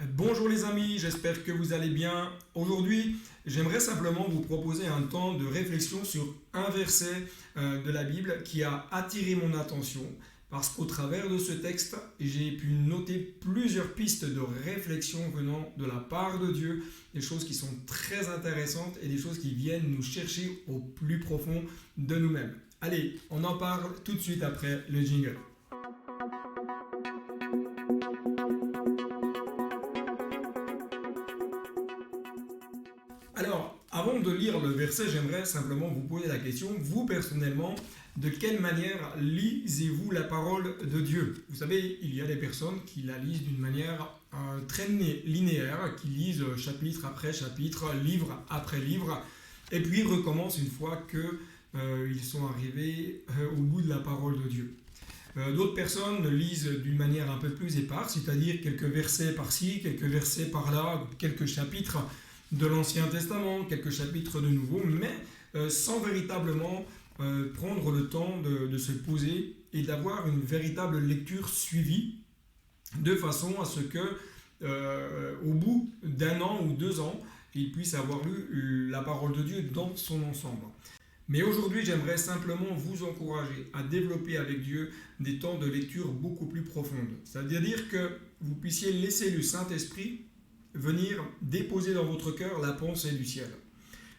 Bonjour les amis, j'espère que vous allez bien. Aujourd'hui, j'aimerais simplement vous proposer un temps de réflexion sur un verset de la Bible qui a attiré mon attention parce qu'au travers de ce texte, j'ai pu noter plusieurs pistes de réflexion venant de la part de Dieu, des choses qui sont très intéressantes et des choses qui viennent nous chercher au plus profond de nous-mêmes. Allez, on en parle tout de suite après le jingle. Alors, avant de lire le verset, j'aimerais simplement vous poser la question, vous personnellement, de quelle manière lisez-vous la parole de Dieu? Vous savez, il y a des personnes qui la lisent d'une manière très linéaire, qui lisent chapitre après chapitre, livre après livre, et puis recommencent une fois qu'ils sont arrivés au bout de la parole de Dieu. D'autres personnes lisent d'une manière un peu plus éparse, c'est-à-dire quelques versets par-ci, quelques versets par-là, quelques chapitres de l'Ancien Testament, quelques chapitres de Nouveau, mais sans véritablement prendre le temps de se poser et d'avoir une véritable lecture suivie, de façon à ce que, au bout d'un an ou 2 ans, ils puissent avoir lu la parole de Dieu dans son ensemble. Mais aujourd'hui, j'aimerais simplement vous encourager à développer avec Dieu des temps de lecture beaucoup plus profondes. C'est-à-dire que vous puissiez laisser le Saint-Esprit venir déposer dans votre cœur la pensée du ciel.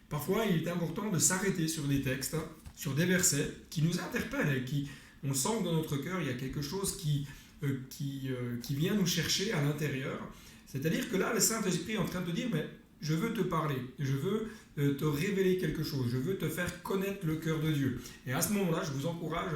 Parfois, il est important de s'arrêter sur des textes, sur des versets qui nous interpellent et qui, on sent que dans notre cœur, il y a quelque chose qui vient nous chercher à l'intérieur. C'est-à-dire que là, le Saint-Esprit est en train de te dire, mais je veux te parler, je veux te révéler quelque chose, je veux te faire connaître le cœur de Dieu. Et à ce moment-là, je vous encourage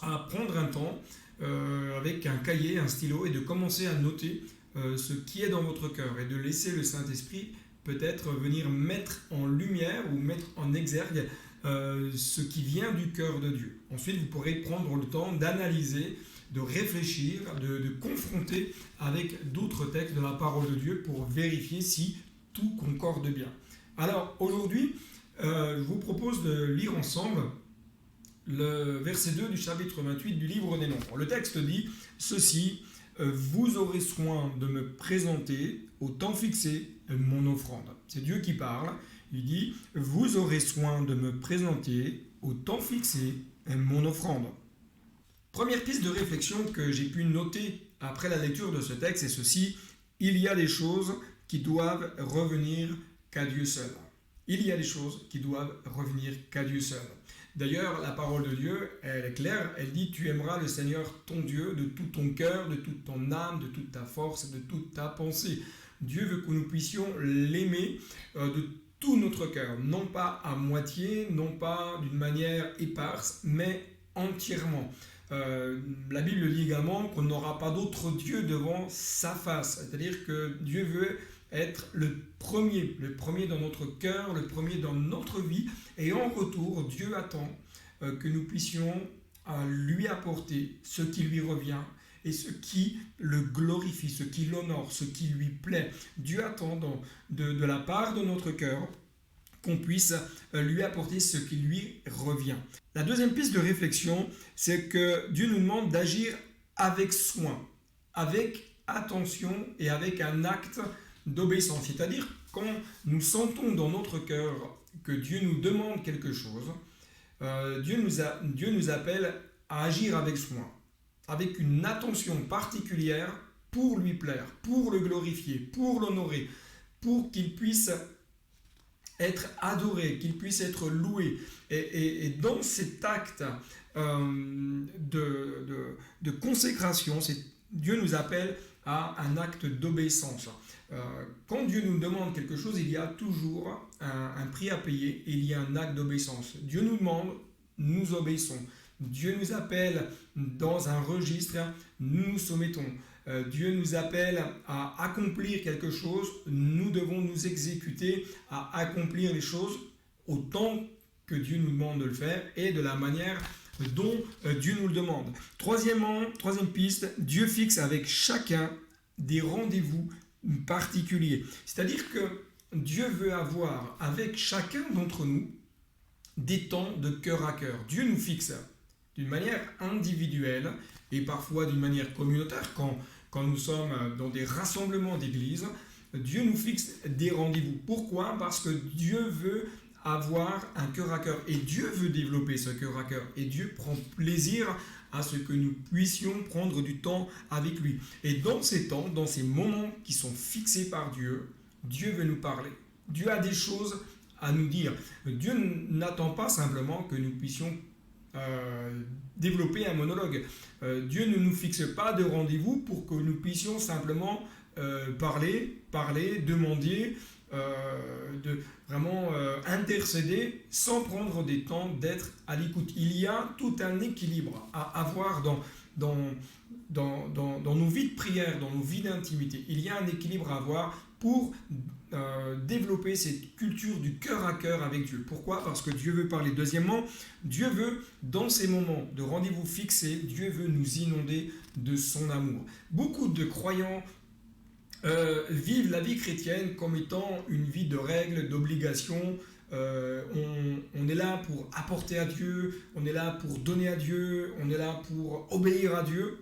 à prendre un temps avec un cahier, un stylo et de commencer à noter ce qui est dans votre cœur et de laisser le Saint-Esprit peut-être venir mettre en lumière ou mettre en exergue ce qui vient du cœur de Dieu. Ensuite, vous pourrez prendre le temps d'analyser, de réfléchir, de confronter avec d'autres textes de la parole de Dieu pour vérifier si tout concorde bien. Alors, aujourd'hui, je vous propose de lire ensemble le verset 2 du chapitre 28 du livre des Nombres. Le texte dit ceci: vous aurez soin de me présenter au temps fixé mon offrande. C'est Dieu qui parle. Il dit, vous aurez soin de me présenter au temps fixé mon offrande. Première piste de réflexion que j'ai pu noter après la lecture de ce texte est ceci: il y a des choses qui doivent revenir qu'à Dieu seul. Il y a des choses qui doivent revenir qu'à Dieu seul. D'ailleurs, la parole de Dieu, elle est claire, elle dit: tu aimeras le Seigneur ton Dieu de tout ton cœur, de toute ton âme, de toute ta force, de toute ta pensée. Dieu veut que nous puissions l'aimer de tout notre cœur, non pas à moitié, non pas d'une manière éparse, mais entièrement. La Bible dit également qu'on n'aura pas d'autre Dieu devant sa face, c'est-à-dire que Dieu veut être le premier dans notre cœur, le premier dans notre vie, et en retour, Dieu attend que nous puissions lui apporter ce qui lui revient et ce qui le glorifie, ce qui l'honore, ce qui lui plaît. Dieu attend de la part de notre cœur qu'on puisse lui apporter ce qui lui revient. La deuxième piste de réflexion, c'est que Dieu nous demande d'agir avec soin, avec attention et avec un acte d'obéissance. C'est-à-dire quand nous sentons dans notre cœur que Dieu nous demande quelque chose, Dieu nous appelle à agir avec soin, avec une attention particulière pour lui plaire, pour le glorifier, pour l'honorer, pour qu'il puisse être adoré, qu'il puisse être loué. Et dans cet acte de consécration, Dieu nous appelle à un acte d'obéissance. Quand Dieu nous demande quelque chose, il y a toujours un prix à payer et il y a un acte d'obéissance. Dieu nous demande, nous obéissons. Dieu nous appelle dans un registre, nous nous soumettons. Dieu nous appelle à accomplir quelque chose, nous devons nous exécuter à accomplir les choses autant que Dieu nous demande de le faire et de la manière dont Dieu nous le demande. Troisième piste, Dieu fixe avec chacun des rendez-vous particuliers. C'est-à-dire que Dieu veut avoir avec chacun d'entre nous des temps de cœur à cœur. Dieu nous fixe d'une manière individuelle et parfois d'une manière communautaire quand nous sommes dans des rassemblements d'église, Dieu nous fixe des rendez-vous. Pourquoi? Parce que Dieu veut avoir un cœur à cœur et Dieu veut développer ce cœur à cœur et Dieu prend plaisir à ce que nous puissions prendre du temps avec lui. Et dans ces temps, dans ces moments qui sont fixés par Dieu, Dieu veut nous parler. Dieu a des choses à nous dire. Dieu n'attend pas simplement que nous puissions développer un monologue. Dieu ne nous fixe pas de rendez-vous pour que nous puissions simplement parler, demander, de vraiment intercéder sans prendre des temps d'être à l'écoute. Il y a tout un équilibre à avoir dans nos vies de prière, dans nos vies d'intimité. Il y a un équilibre à avoir pour développer cette culture du cœur à cœur avec Dieu. Pourquoi? Parce que Dieu veut parler. Deuxièmement, Dieu veut, dans ces moments de rendez-vous fixés, Dieu veut nous inonder de son amour. Beaucoup de croyants vivent la vie chrétienne comme étant une vie de règles, d'obligations. On est là pour apporter à Dieu, on est là pour donner à Dieu, on est là pour obéir à Dieu.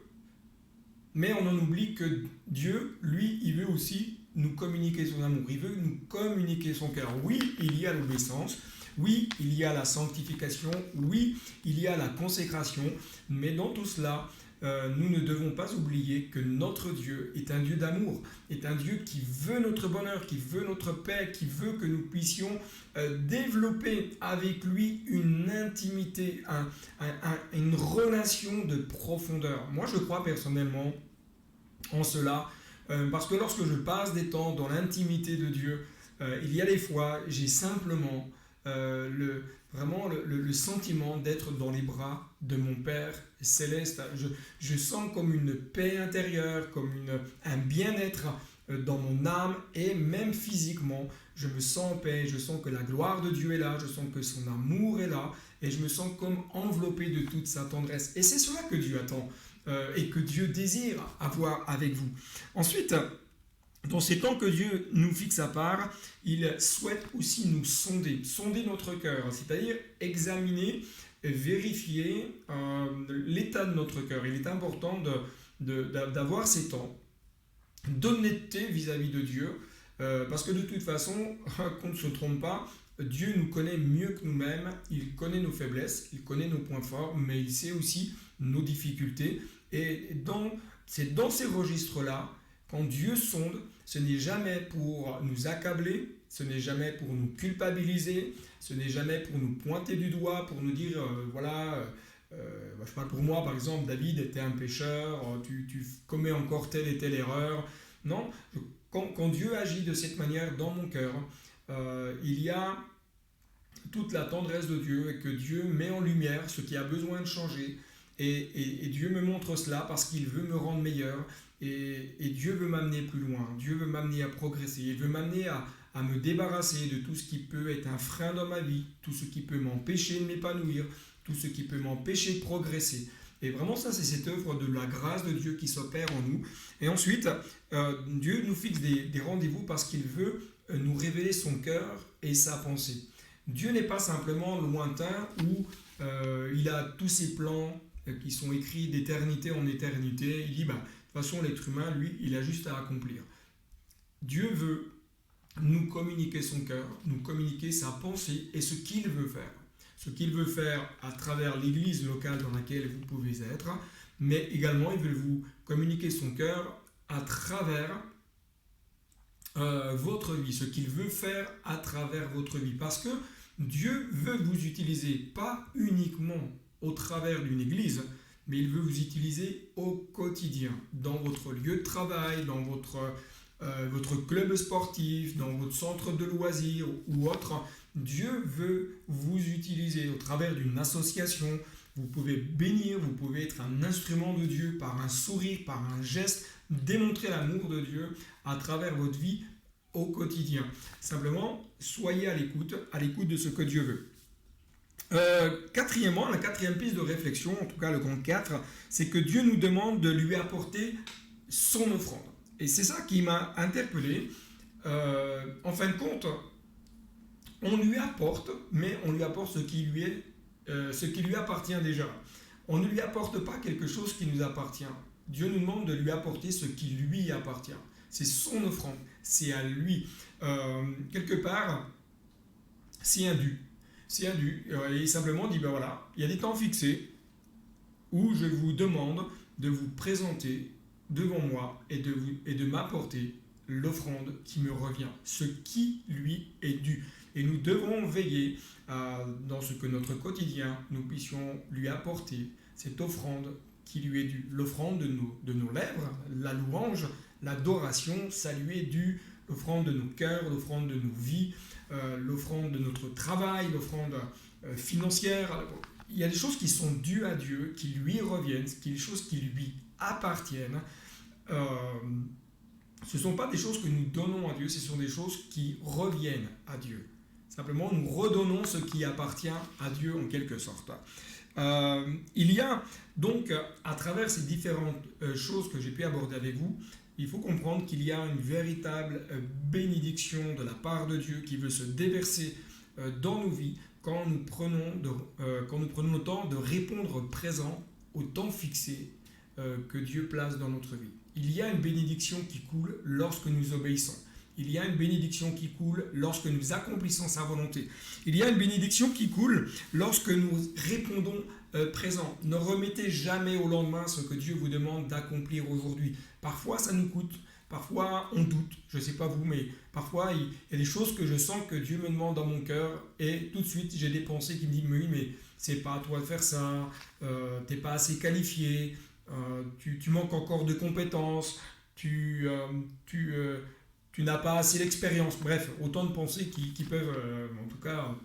Mais on en oublie que Dieu, lui, il veut aussi nous communiquer son amour, il veut nous communiquer son cœur. Oui, il y a l'obéissance, oui, il y a la sanctification, oui, il y a la consécration, mais dans tout cela, nous ne devons pas oublier que notre Dieu est un Dieu d'amour, est un Dieu qui veut notre bonheur, qui veut notre paix, qui veut que nous puissions développer avec lui une intimité, une relation de profondeur. Moi, je crois personnellement en cela, parce que lorsque je passe des temps dans l'intimité de Dieu, il y a des fois, j'ai simplement le sentiment d'être dans les bras de mon Père céleste. Je sens comme une paix intérieure, comme un bien-être dans mon âme et même physiquement. Je me sens en paix, je sens que la gloire de Dieu est là, je sens que son amour est là et je me sens comme enveloppé de toute sa tendresse. Et c'est cela que Dieu attend et que Dieu désire avoir avec vous. Ensuite, dans ces temps que Dieu nous fixe à part, il souhaite aussi nous sonder notre cœur, c'est-à-dire examiner, vérifier l'état de notre cœur. Il est important d'avoir ces temps d'honnêteté vis-à-vis de Dieu, parce que de toute façon, qu'on ne se trompe pas, Dieu nous connaît mieux que nous-mêmes, il connaît nos faiblesses, il connaît nos points forts, mais il sait aussi nos difficultés. Et c'est dans ces registres-là, quand Dieu sonde, ce n'est jamais pour nous accabler, ce n'est jamais pour nous culpabiliser, ce n'est jamais pour nous pointer du doigt, pour nous dire, je parle pour moi par exemple, David était un pécheur, tu commets encore telle et telle erreur. Non, quand Dieu agit de cette manière dans mon cœur, il y a toute la tendresse de Dieu et que Dieu met en lumière ce qui a besoin de changer. Et Dieu me montre cela parce qu'il veut me rendre meilleur et Dieu veut m'amener plus loin, Dieu veut m'amener à progresser, il veut m'amener à me débarrasser de tout ce qui peut être un frein dans ma vie, tout ce qui peut m'empêcher de m'épanouir, tout ce qui peut m'empêcher de progresser. Et vraiment ça, c'est cette œuvre de la grâce de Dieu qui s'opère en nous. Et ensuite, Dieu nous fixe des rendez-vous parce qu'il veut nous révéler son cœur et sa pensée. Dieu n'est pas simplement lointain où il a tous ses plans qui sont écrits d'éternité en éternité. Il dit, de toute façon, l'être humain, lui, il a juste à accomplir. Dieu veut nous communiquer son cœur, nous communiquer sa pensée et ce qu'il veut faire. Ce qu'il veut faire à travers l'église locale dans laquelle vous pouvez être, mais également, il veut vous communiquer son cœur à travers votre vie, ce qu'il veut faire à travers votre vie. Parce que Dieu veut vous utiliser, pas uniquement au travers d'une église, mais il veut vous utiliser au quotidien, dans votre lieu de travail, dans votre club sportif, dans votre centre de loisirs ou autre. Dieu veut vous utiliser au travers d'une association. Vous pouvez bénir, vous pouvez être un instrument de Dieu par un sourire, par un geste, démontrer l'amour de Dieu à travers votre vie au quotidien. Simplement, soyez à l'écoute de ce que Dieu veut. Quatrièmement, la quatrième piste de réflexion, en tout cas le grand 4, c'est que Dieu nous demande de lui apporter son offrande. Et c'est ça qui m'a interpellé. En fin de compte, on lui apporte, mais on lui apporte ce qui lui appartient déjà. On ne lui apporte pas quelque chose qui nous appartient. Dieu nous demande de lui apporter ce qui lui appartient. C'est son offrande, c'est à lui. Quelque part, c'est un dû. C'est un dû. Et simplement dit, ben voilà, il y a des temps fixés où je vous demande de vous présenter devant moi et de m'apporter l'offrande qui me revient, ce qui lui est dû. Et nous devons veiller dans ce que notre quotidien, nous puissions lui apporter cette offrande qui lui est due. L'offrande de nos lèvres, la louange, l'adoration, ça lui est dû. L'offrande de nos cœurs, l'offrande de nos vies, l'offrande de notre travail, l'offrande financière. Il y a des choses qui sont dues à Dieu, qui lui reviennent, des choses qui lui appartiennent. Ce ne sont pas des choses que nous donnons à Dieu, ce sont des choses qui reviennent à Dieu. Simplement, nous redonnons ce qui appartient à Dieu en quelque sorte. Il y a donc, à travers ces différentes choses que j'ai pu aborder avec vous, il faut comprendre qu'il y a une véritable bénédiction de la part de Dieu qui veut se déverser dans nos vies quand nous prenons le temps de répondre présent au temps fixé que Dieu place dans notre vie. Il y a une bénédiction qui coule lorsque nous obéissons. Il y a une bénédiction qui coule lorsque nous accomplissons sa volonté. Il y a une bénédiction qui coule lorsque nous répondons présent. Ne remettez jamais au lendemain ce que Dieu vous demande d'accomplir aujourd'hui. Parfois, ça nous coûte. Parfois, on doute. Je ne sais pas vous, mais parfois, il y a des choses que je sens que Dieu me demande dans mon cœur et tout de suite, j'ai des pensées qui me disent « Oui, mais c'est pas à toi de faire ça. Tu n'es pas assez qualifié. Tu manques encore de compétences. Tu n'as pas assez d'expérience. » Bref, autant de pensées qui peuvent, en tout cas,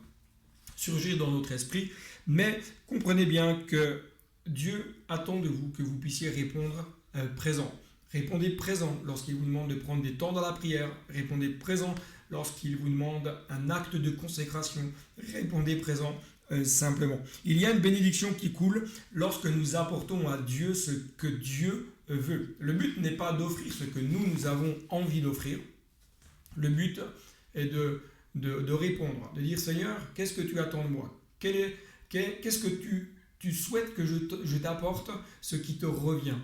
surgir dans notre esprit. Mais comprenez bien que Dieu attend de vous que vous puissiez répondre présent. Répondez présent lorsqu'il vous demande de prendre des temps dans la prière. Répondez présent lorsqu'il vous demande un acte de consécration. Répondez présent simplement. Il y a une bénédiction qui coule lorsque nous apportons à Dieu ce que Dieu veut. Le but n'est pas d'offrir ce que nous avons envie d'offrir. Le but est de répondre, de dire « Seigneur, qu'est-ce que tu attends de moi ? Qu'est-ce que tu souhaites que je t'apporte ce qui te revient ?»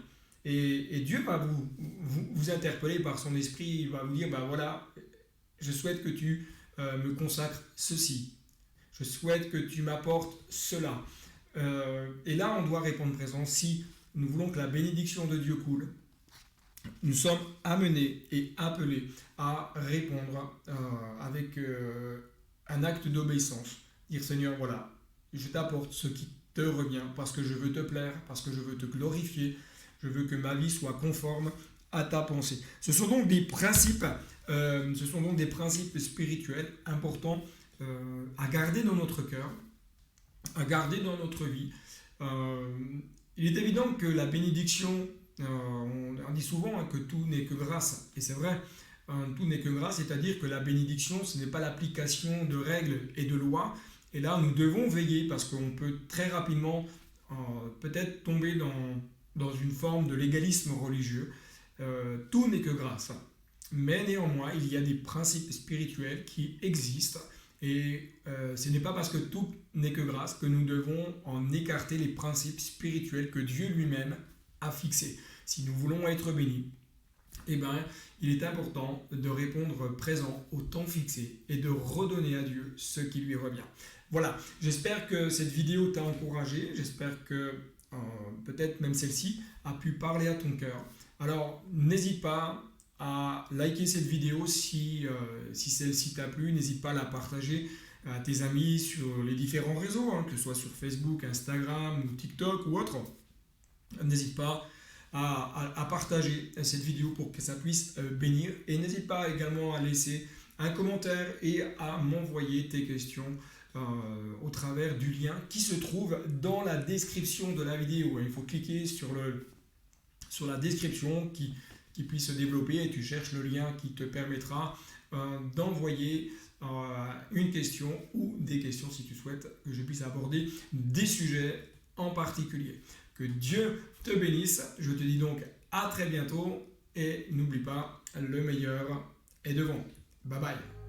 Et Dieu va vous interpeller par son esprit, il va vous dire « voilà, je souhaite que tu me consacres ceci. Je souhaite que tu m'apportes cela. » Et là, on doit répondre présent. Si nous voulons que la bénédiction de Dieu coule, nous sommes amenés et appelés à répondre avec un acte d'obéissance. Dire Seigneur, voilà, je t'apporte ce qui te revient parce que je veux te plaire, parce que je veux te glorifier, je veux que ma vie soit conforme à ta pensée. Ce sont donc des principes spirituels importants à garder dans notre cœur, à garder dans notre vie. Il est évident que la bénédiction, on dit souvent que tout n'est que grâce, et c'est vrai, tout n'est que grâce, c'est-à-dire que la bénédiction, ce n'est pas l'application de règles et de lois, et là nous devons veiller parce qu'on peut très rapidement peut-être tomber dans une forme de légalisme religieux. Tout n'est que grâce, mais néanmoins il y a des principes spirituels qui existent, et ce n'est pas parce que tout n'est que grâce que nous devons en écarter les principes spirituels que Dieu lui-même a fixés. Si nous voulons être bénis, eh bien, il est important de répondre présent au temps fixé et de redonner à Dieu ce qui lui revient. Voilà, j'espère que cette vidéo t'a encouragé, j'espère que peut-être même celle-ci a pu parler à ton cœur. Alors, n'hésite pas à liker cette vidéo si celle-ci t'a plu, n'hésite pas à la partager à tes amis sur les différents réseaux, que ce soit sur Facebook, Instagram ou TikTok ou autre. N'hésite pas à partager cette vidéo pour que ça puisse bénir, et n'hésite pas également à laisser un commentaire et à m'envoyer tes questions au travers du lien qui se trouve dans la description de la vidéo. Il faut cliquer sur la description qui puisse se développer et tu cherches le lien qui te permettra d'envoyer une question ou des questions si tu souhaites que je puisse aborder des sujets en particulier. Que Dieu te bénisse. Je te dis donc à très bientôt et n'oublie pas, le meilleur est devant. Bye bye.